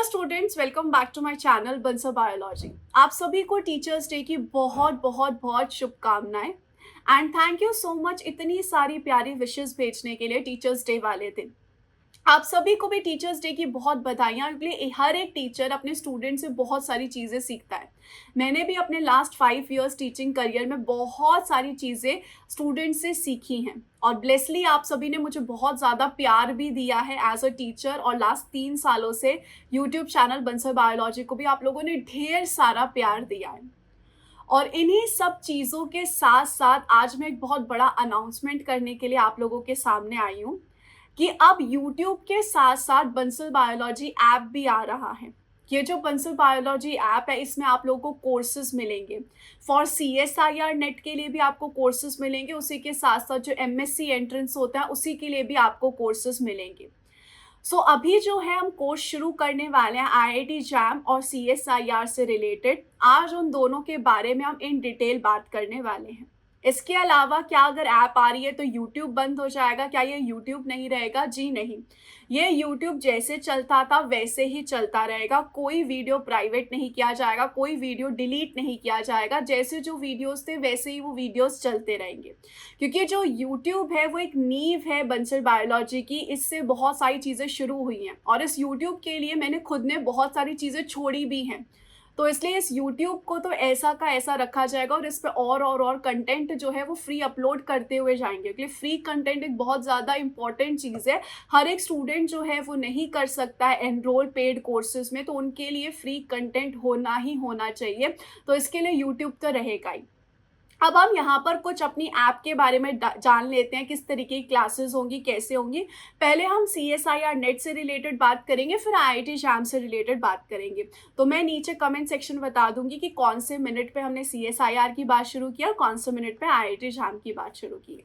Students, welcome back to my channel Bansal biology. आप सभी को टीचर्स डे की बहुत बहुत बहुत शुभकामनाएं and thank you so much इतनी सारी प्यारी विशेस भेजने के लिए टीचर्स डे वाले दिन। आप सभी को भी टीचर्स डे की बहुत बधाइयाँ, क्योंकि हर एक टीचर अपने स्टूडेंट से बहुत सारी चीज़ें सीखता है। मैंने भी अपने लास्ट 5 इयर्स टीचिंग करियर में बहुत सारी चीज़ें स्टूडेंट से सीखी हैं और ब्लेसली आप सभी ने मुझे बहुत ज़्यादा प्यार भी दिया है एज अ टीचर। और लास्ट 3 सालों से यूट्यूब चैनल बंसल बायोलॉजी को भी आप लोगों ने ढेर सारा प्यार दिया है। और इन्हीं सब चीज़ों के साथ साथ आज मैं एक बहुत बड़ा अनाउंसमेंट करने के लिए आप लोगों के सामने आई हूँ कि अब YouTube के साथ साथ बंसल बायोलॉजी ऐप भी आ रहा है। ये जो बंसल बायोलॉजी ऐप है, इसमें आप लोगों को कोर्सेज मिलेंगे। फॉर CSIR नेट के लिए भी आपको कोर्सेज मिलेंगे, उसी के साथ साथ जो MSc एंट्रेंस होता है उसी के लिए भी आपको कोर्सेज मिलेंगे। अभी जो है हम कोर्स शुरू करने वाले हैं IIT JAM और CSIR से रिलेटेड। आज उन दोनों के बारे में हम इन डिटेल बात करने वाले हैं। इसके अलावा क्या अगर ऐप आ रही है तो YouTube बंद हो जाएगा? क्या ये YouTube नहीं रहेगा? जी नहीं, ये YouTube जैसे चलता था वैसे ही चलता रहेगा। कोई वीडियो प्राइवेट नहीं किया जाएगा, कोई वीडियो डिलीट नहीं किया जाएगा। जैसे जो वीडियोस थे वैसे ही वो वीडियोस चलते रहेंगे, क्योंकि जो YouTube है वो एक नींव है बंसल बायोलॉजी की। इससे बहुत सारी चीज़ें शुरू हुई हैं और इस YouTube के लिए मैंने खुद ने बहुत सारी चीज़ें छोड़ी भी हैं। तो इसलिए इस YouTube को तो ऐसा का ऐसा रखा जाएगा और इस पे और कंटेंट जो है वो फ्री अपलोड करते हुए जाएंगे, क्योंकि फ्री कंटेंट एक बहुत ज़्यादा इंपॉर्टेंट चीज़ है। हर एक स्टूडेंट जो है वो नहीं कर सकता है एनरोल पेड कोर्सेज में, तो उनके लिए फ्री कंटेंट होना ही होना चाहिए। तो इसके लिए YouTube तो रहेगा ही। अब हम यहाँ पर कुछ अपनी ऐप के बारे में जान लेते हैं, किस तरीके की क्लासेस होंगी, कैसे होंगी। पहले हम CSIR नेट से रिलेटेड बात करेंगे, फिर IIT JAM से रिलेटेड बात करेंगे। तो मैं नीचे कमेंट सेक्शन बता दूंगी कि कौन से मिनट पे हमने CSIR की बात शुरू किया और कौन से मिनट पे IIT JAM की बात शुरू की।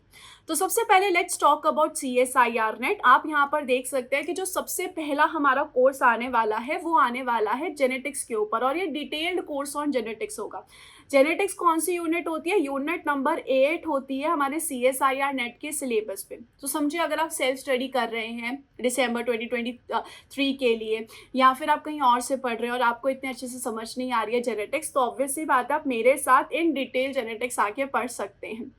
तो सबसे पहले let's talk about CSIR net. आप यहाँ पर देख सकते हैं कि जो सबसे पहला हमारा कोर्स आने वाला है वो आने वाला है जेनेटिक्स के ऊपर, और ये डिटेल्ड कोर्स ऑन जेनेटिक्स होगा। जेनेटिक्स कौन सी यूनिट होती है? यूनिट नंबर 8 होती है हमारे CSIR नेट के सिलेबस पे। तो समझिए, अगर आप सेल्फ स्टडी कर रहे हैं दिसंबर 2023 के लिए, या फिर आप कहीं और से पढ़ रहे हैं और आपको इतने अच्छे से समझ नहीं आ रही है जेनेटिक्स, तो ऑब्वियसली बात है आप मेरे साथ इन डिटेल जेनेटिक्स आके पढ़ सकते हैं।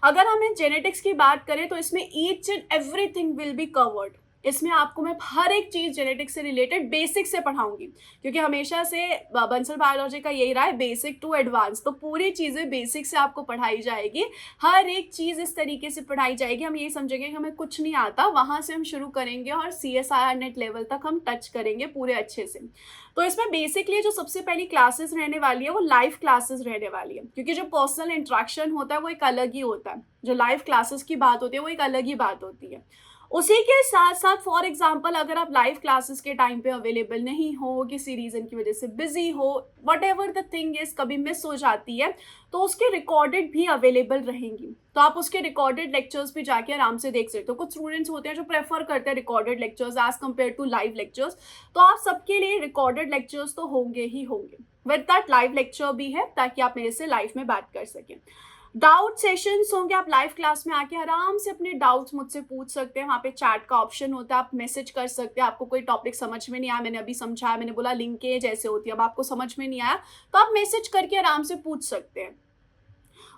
अगर हम इन जेनेटिक्स की बात करें तो इसमें each and everything will be covered. इसमें आपको मैं हर एक चीज़ जेनेटिक्स से रिलेटेड बेसिक से पढ़ाऊंगी, क्योंकि हमेशा से बंसल बायोलॉजी का यही रहा है, बेसिक टू एडवांस। तो पूरी चीज़ें बेसिक से आपको पढ़ाई जाएगी, हर एक चीज़ इस तरीके से पढ़ाई जाएगी। हम ये समझेंगे कि हमें कुछ नहीं आता, वहाँ से हम शुरू करेंगे और CSIR नेट लेवल तक हम टच करेंगे पूरे अच्छे से। तो इसमें बेसिकली जो सबसे पहली क्लासेस रहने वाली है वो लाइव क्लासेस रहने वाली है, क्योंकि जो पर्सनल इंट्रैक्शन होता है वो एक अलग ही होता है। जो लाइव क्लासेस की बात होती है वो एक अलग ही बात होती है। उसी के साथ साथ फॉर एग्जांपल अगर आप लाइव क्लासेस के टाइम पे अवेलेबल नहीं हो, किसी रीज़न की वजह से बिजी हो, what ever the thing is, कभी मिस हो जाती है, तो उसके रिकॉर्डेड भी अवेलेबल रहेंगी। तो आप उसके रिकॉर्डेड लेक्चर्स भी जाके आराम से देख सकते हो। कुछ स्टूडेंट्स होते हैं जो प्रेफर करते हैं recorded lectures as compare to live lectures, तो आप सबके लिए रिकॉर्डेड लेक्चर्स तो होंगे ही होंगे। विद दैट लाइव लेक्चर भी है, ताकि आप मेरे से लाइव में बात कर सकें। डाउट सेशंस होंगे, आप लाइव क्लास में आके आराम से अपने डाउट्स मुझसे पूछ सकते हैं। वहाँ पे चैट का ऑप्शन होता है, आप मैसेज कर सकते हैं। आपको कोई टॉपिक समझ में नहीं आया, मैंने अभी समझाया, मैंने बोला लिंकेज ऐसे होती है, अब आपको समझ में नहीं आया तो आप मैसेज करके आराम से पूछ सकते हैं।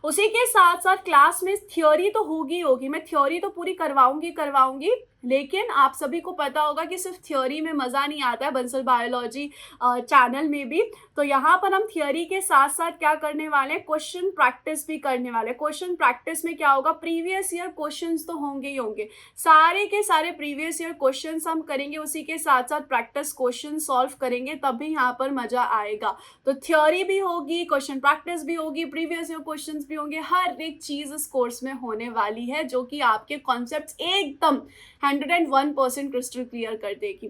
उसी के साथ साथ क्लास में थियोरी तो होगी, मैं थियोरी तो पूरी करवाऊंगी, लेकिन आप सभी को पता होगा कि सिर्फ थियोरी में मज़ा नहीं आता है बंसल बायोलॉजी चैनल में भी। तो यहाँ पर हम थियोरी के साथ साथ क्या करने वाले हैं, क्वेश्चन प्रैक्टिस भी करने वाले हैं। क्वेश्चन प्रैक्टिस में क्या होगा, प्रीवियस ईयर क्वेश्चंस तो होंगे ही होंगे, सारे के सारे प्रीवियस ईयर क्वेश्चंस हम करेंगे, उसी के साथ साथ प्रैक्टिस क्वेश्चन सॉल्व करेंगे, तभी यहाँ पर मज़ा आएगा। तो थियोरी भी होगी, क्वेश्चन प्रैक्टिस भी होगी, प्रीवियस ईयर क्वेश्चन भी होंगे, हर एक चीज़ इस कोर्स में होने वाली है, जो कि आपके कॉन्सेप्ट एकदम 101% क्रिस्टल क्लियर कर देगी।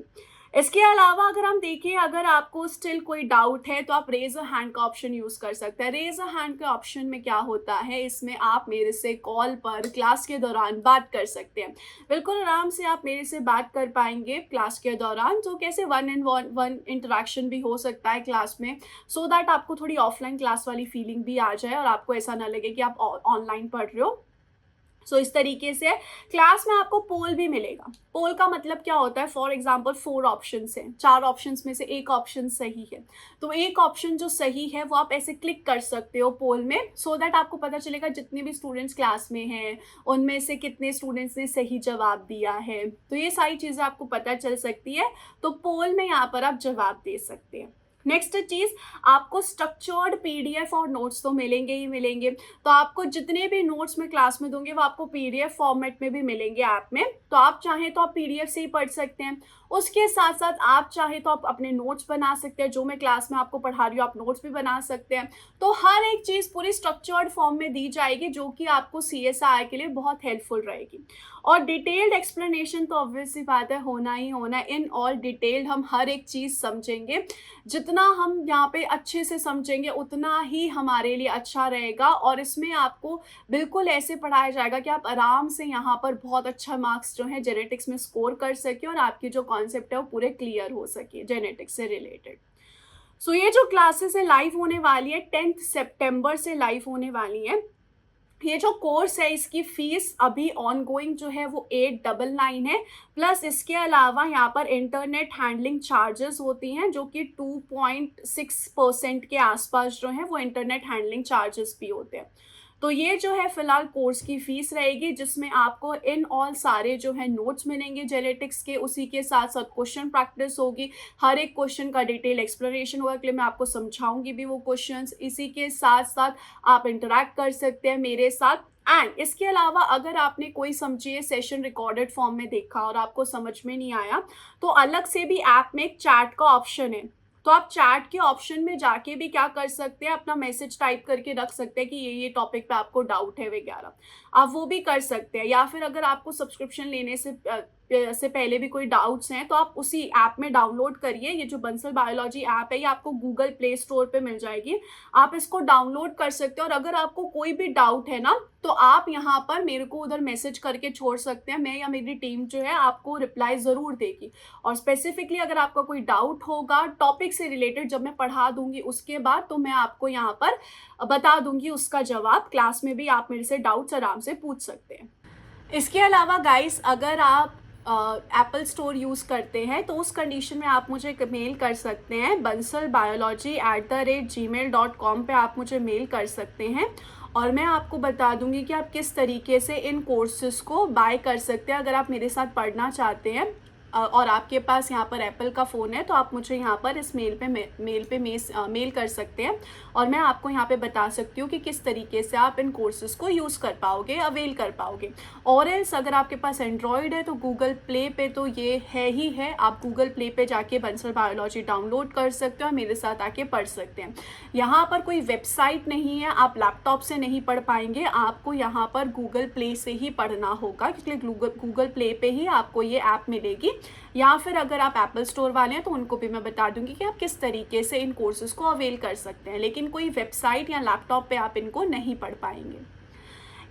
इसके अलावा अगर हम देखें, अगर आपको स्टिल कोई डाउट है तो आप रेज अ हैंड का ऑप्शन यूज़ कर सकते हैं। रेज अ हैंड के ऑप्शन में क्या होता है, इसमें आप मेरे से कॉल पर क्लास के दौरान बात कर सकते हैं। बिल्कुल आराम से आप मेरे से बात कर पाएंगे क्लास के दौरान। तो कैसे 1-on-1 इंटरेक्शन भी हो सकता है क्लास में, सो दैट आपको थोड़ी ऑफलाइन क्लास वाली फीलिंग भी आ जाए और आपको ऐसा ना लगे कि आप ऑनलाइन पढ़ रहे हो। सो इस तरीके से क्लास में आपको पोल भी मिलेगा। पोल का मतलब क्या होता है, फॉर एग्जाम्पल 4 ऑप्शन हैं, 4 ऑप्शन में से एक ऑप्शन सही है, तो एक ऑप्शन जो सही है वो आप ऐसे क्लिक कर सकते हो पोल में, सो दैट आपको पता चलेगा जितने भी स्टूडेंट्स क्लास में हैं उनमें से कितने स्टूडेंट्स ने सही जवाब दिया है। तो ये सारी चीज़ें आपको पता चल सकती है, तो पोल में यहाँ पर आप जवाब दे सकते हैं। नेक्स्ट चीज़, आपको स्ट्रक्चर्ड पीडीएफ और नोट्स तो मिलेंगे ही मिलेंगे। तो आपको जितने भी नोट्स मैं क्लास में दूंगी वो आपको पीडीएफ फॉर्मेट में भी मिलेंगे ऐप में, तो आप चाहें तो आप पीडीएफ से ही पढ़ सकते हैं। उसके साथ साथ आप चाहें तो आप अपने नोट्स बना सकते हैं, जो मैं क्लास में आपको पढ़ा रही हूँ आप नोट्स भी बना सकते हैं। तो हर एक चीज़ पूरी स्ट्रक्चर्ड फॉर्म में दी जाएगी, जो कि आपको सीएसआई के लिए बहुत हेल्पफुल रहेगी। और डिटेल्ड एक्सप्लेनेशन तो ऑब्वियसली बात है होना ही होना, इन ऑल डिटेल्ड हम हर एक चीज़ समझेंगे। जितना हम यहाँ पे अच्छे से समझेंगे उतना ही हमारे लिए अच्छा रहेगा, और इसमें आपको बिल्कुल ऐसे पढ़ाया जाएगा कि आप आराम से यहाँ पर बहुत अच्छा मार्क्स जो है जेनेटिक्स में स्कोर कर सके और आपकी जो कॉन्सेप्ट है वो पूरे क्लियर हो सके जेनेटिक्स से रिलेटेड। सो ये जो क्लासेस है लाइव होने वाली है, 10 सितंबर से लाइव होने वाली है। ये जो कोर्स है इसकी फीस अभी ऑन गोइंग जो है वो 899 है, प्लस इसके अलावा यहाँ पर इंटरनेट हैंडलिंग चार्जेस होती हैं जो कि 2.6% के आसपास जो है वो इंटरनेट हैंडलिंग चार्जेस भी होते हैं। तो ये जो है फिलहाल कोर्स की फीस रहेगी, जिसमें आपको इन ऑल सारे जो है नोट्स मिलेंगे जेनेटिक्स के, उसी के साथ साथ क्वेश्चन प्रैक्टिस होगी, हर एक क्वेश्चन का डिटेल एक्सप्लेनेशन होगा, कि मैं आपको समझाऊंगी भी वो क्वेश्चंस। इसी के साथ साथ आप इंटरैक्ट कर सकते हैं मेरे साथ। एंड इसके अलावा अगर आपने कोई समझिए सेशन रिकॉर्डेड फॉर्म में देखा और आपको समझ में नहीं आया, तो अलग से भी ऐप में एक चैट का ऑप्शन है, तो आप चैट के ऑप्शन में जाके भी क्या कर सकते हैं, अपना मैसेज टाइप करके रख सकते हैं कि ये टॉपिक पे आपको डाउट है वगैरह, आप वो भी कर सकते हैं। या फिर अगर आपको सब्सक्रिप्शन लेने से पहले भी कोई डाउट्स हैं तो आप उसी ऐप में डाउनलोड करिए। ये जो बंसल बायोलॉजी ऐप है ये आपको गूगल प्ले स्टोर पे मिल जाएगी, आप इसको डाउनलोड कर सकते हैं। और अगर आपको कोई भी डाउट है ना, तो आप यहाँ पर मेरे को उधर मैसेज करके छोड़ सकते हैं, मैं या मेरी टीम जो है आपको रिप्लाई ज़रूर देगी। और स्पेसिफिकली अगर आपका कोई डाउट होगा टॉपिक से रिलेटेड जब मैं पढ़ा दूंगी उसके बाद, तो मैं आपको यहाँ पर बता दूंगी उसका जवाब। क्लास में भी आप मेरे से डाउट्स आराम से पूछ सकते हैं। इसके अलावा गाइस, अगर आप एप्पल स्टोर यूज़ करते हैं तो उस कंडीशन में आप मुझे मेल कर सकते हैं, bansalbiology@gmail.com पे आप मुझे मेल कर सकते हैं, और मैं आपको बता दूंगी कि आप किस तरीके से इन कोर्सेज को बाय कर सकते हैं। अगर आप मेरे साथ पढ़ना चाहते हैं और आपके पास यहाँ पर एप्पल का फ़ोन है, तो आप मुझे यहाँ पर इस मेल पे मेल कर सकते हैं, और मैं आपको यहाँ पे बता सकती हूँ कि किस तरीके से आप इन कोर्सेज़ को यूज़ कर पाओगे, अवेल कर पाओगे। और एल्स अगर आपके पास एंड्रॉयड है तो गूगल प्ले पे तो ये है ही है, आप गूगल प्ले पे जाके बंसल बायोलॉजी डाउनलोड कर सकते हो और मेरे साथ आके पढ़ सकते हैं। यहाँ पर कोई वेबसाइट नहीं है, आप लैपटॉप से नहीं पढ़ पाएंगे, आपको यहाँ पर गूगल प्ले से ही पढ़ना होगा, क्योंकि गूगल प्ले पे ही आपको ये ऐप मिलेगी। या फिर अगर आप एप्पल स्टोर वाले हैं तो उनको भी मैं बता दूंगी कि आप किस तरीके से इन कोर्सेज को अवेल कर सकते हैं, लेकिन कोई वेबसाइट या लैपटॉप पे आप इनको नहीं पढ़ पाएंगे।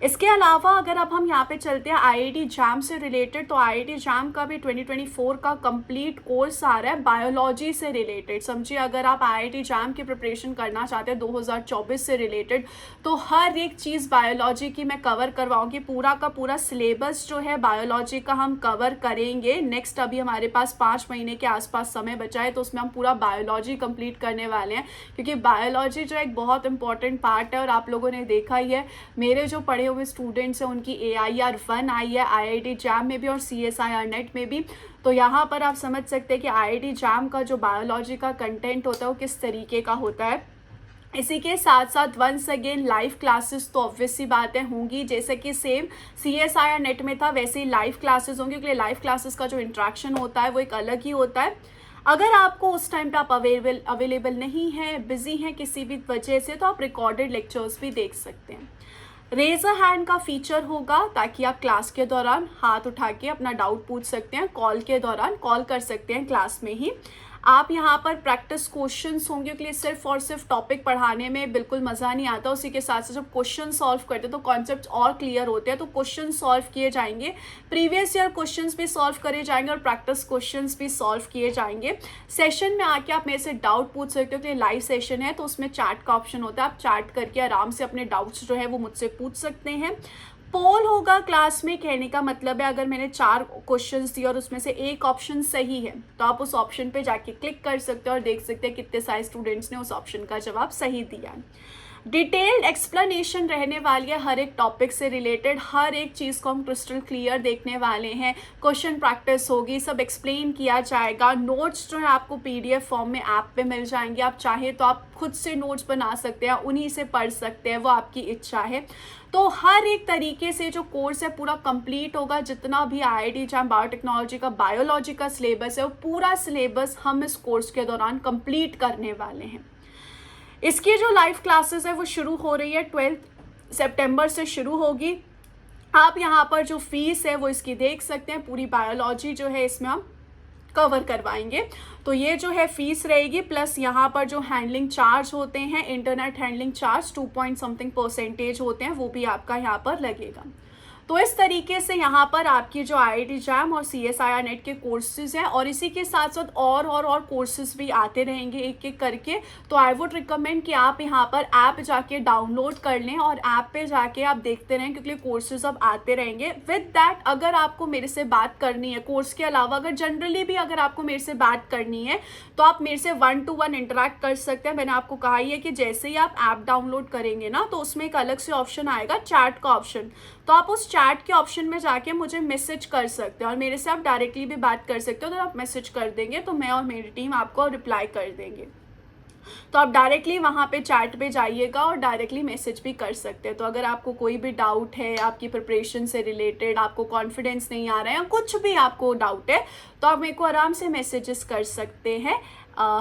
इसके अलावा अगर अब हम यहाँ पे चलते हैं आईआईटी जैम से रिलेटेड, तो आईआईटी जैम का भी 2024 का कंप्लीट कोर्स आ रहा है बायोलॉजी से रिलेटेड। समझिए अगर आप आईआईटी जैम की प्रिपरेशन करना चाहते हैं 2024 से रिलेटेड, तो हर एक चीज़ बायोलॉजी की मैं कवर करवाऊंगी। पूरा का पूरा सिलेबस जो है बायोलॉजी का हम कवर करेंगे। नेक्स्ट अभी हमारे पास 5 महीने के आसपास समय बचा है, तो उसमें हम पूरा बायोलॉजी कंप्लीट करने वाले हैं, क्योंकि बायोलॉजी जो एक बहुत इंपॉर्टेंट पार्ट है। और आप लोगों ने देखा ही है, मेरे जो पढ़े हुए स्टूडेंट्स हैं उनकी AIR-1 आई है आईआईटी जैम में भी और CSIR नेट में भी। तो यहाँ पर आप समझ सकते हैं कि आईआईटी जैम का जो बायोलॉजी का कंटेंट होता है वो किस तरीके का होता है। इसी के साथ साथ वंस अगेन लाइव क्लासेस तो ऑब्वियस सी बातें होंगी, जैसे कि सेम CSIR नेट में था वैसे ही लाइव क्लासेस होंगी, क्योंकि लाइव क्लासेस का जो इंट्रैक्शन होता है वो एक अलग ही होता है। अगर आपको उस टाइम पे आप अवेलेबल नहीं है, बिजी हैं किसी भी वजह से, तो आप रिकॉर्डेड लेक्चर्स भी देख सकते हैं। रेज अ हैंड का फीचर होगा, ताकि आप क्लास के दौरान हाथ उठा के अपना डाउट पूछ सकते हैं। कॉल के दौरान कॉल कर सकते हैं क्लास में ही। आप यहाँ पर प्रैक्टिस क्वेश्चंस होंगे, क्योंकि सिर्फ और सिर्फ टॉपिक पढ़ाने में बिल्कुल मज़ा नहीं आता। उसी के साथ साथ जब क्वेश्चन सॉल्व करते हैं तो कॉन्सेप्ट और क्लियर होते हैं। तो क्वेश्चन सॉल्व किए जाएंगे, प्रीवियस ईयर क्वेश्चंस भी सॉल्व करे जाएंगे और प्रैक्टिस क्वेश्चंस भी सॉल्व किए जाएंगे। सेशन में आके आप मेरे से डाउट पूछ सकते हो, कि लाइव सेशन है तो उसमें चैट का ऑप्शन होता है, आप चैट करके आराम से अपने डाउट्स जो है वो मुझसे पूछ सकते हैं। पोल होगा क्लास में, कहने का मतलब है अगर मैंने 4 क्वेश्चंस दिए और उसमें से एक ऑप्शन सही है तो आप उस ऑप्शन पे जाके क्लिक कर सकते हो और देख सकते हैं कितने सारे स्टूडेंट्स ने उस ऑप्शन का जवाब सही दिया है। डिटेल्ड एक्सप्लेनेशन रहने वाली है हर एक टॉपिक से रिलेटेड, हर एक चीज़ को हम क्रिस्टल क्लियर देखने वाले हैं। क्वेश्चन प्रैक्टिस होगी, सब एक्सप्लेन किया जाएगा। नोट्स जो है आपको पीडीएफ फॉर्म में ऐप पे मिल जाएंगे, आप चाहे तो आप खुद से नोट्स बना सकते हैं, उन्हीं से पढ़ सकते हैं, वो आपकी इच्छा है। तो हर एक तरीके से जो कोर्स है पूरा कंप्लीट होगा। जितना भी IIT JAM बायोटेक्नोलॉजी का बायोलॉजी का सिलेबस है वो पूरा सिलेबस हम इस कोर्स के दौरान कंप्लीट करने वाले हैं। इसकी जो लाइव क्लासेस है वो शुरू हो रही है 12 सितंबर से शुरू होगी। आप यहाँ पर जो फीस है वो इसकी देख सकते हैं, पूरी बायोलॉजी जो है इसमें हम कवर करवाएंगे। तो ये जो है फीस रहेगी, प्लस यहाँ पर जो हैंडलिंग चार्ज होते हैं, internet handling charge 2 point something % होते हैं, वो भी आपका यहाँ पर लगेगा। तो इस तरीके से यहाँ पर आपकी जो IIT JAM और CSIR नेट के कोर्सेज हैं और इसी के साथ साथ और कोर्सेज भी आते रहेंगे एक एक करके। तो आई वुड रिकमेंड कि आप यहाँ पर ऐप जाके डाउनलोड कर लें और ऐप पे जाके आप देखते रहें, क्योंकि कोर्सेज अब आते रहेंगे। विद दैट अगर आपको मेरे से बात करनी है कोर्स के अलावा, अगर जनरली भी अगर आपको मेरे से बात करनी है तो आप मेरे से 1 to 1 इंटरेक्ट कर सकते हैं। मैंने आपको कहा ही है कि जैसे ही आप ऐप डाउनलोड करेंगे ना तो उसमें एक अलग से ऑप्शन आएगा, चैट का ऑप्शन। तो आप उस चैट के ऑप्शन में जाके मुझे मैसेज कर सकते हैं और मेरे से आप डायरेक्टली भी बात कर सकते हो। तो आप मैसेज कर देंगे तो मैं और मेरी टीम आपको रिप्लाई कर देंगे। तो आप डायरेक्टली वहाँ पे चैट पे जाइएगा और डायरेक्टली मैसेज भी कर सकते हैं। तो अगर आपको कोई भी डाउट है आपकी प्रिपरेशन से रिलेटेड, आपको कॉन्फिडेंस नहीं आ रहा है या कुछ भी आपको डाउट है, तो आप मेरे को आराम से मैसेजेस कर सकते हैं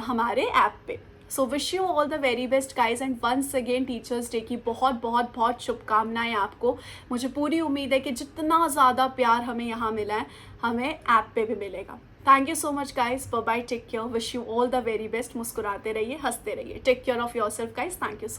हमारे ऐप पे। So wish you all the very best guys and once again teachers day की बहुत बहुत बहुत शुभकामनाएं आपको। मुझे पूरी उम्मीद है कि जितना ज़्यादा प्यार हमें यहाँ मिला है हमें ऐप पे भी मिलेगा। Thank you so much guys, bye bye, take care, wish you all the very best. मुस्कुराते रहिए, हंसते रहिए, take care of yourself guys, thank you.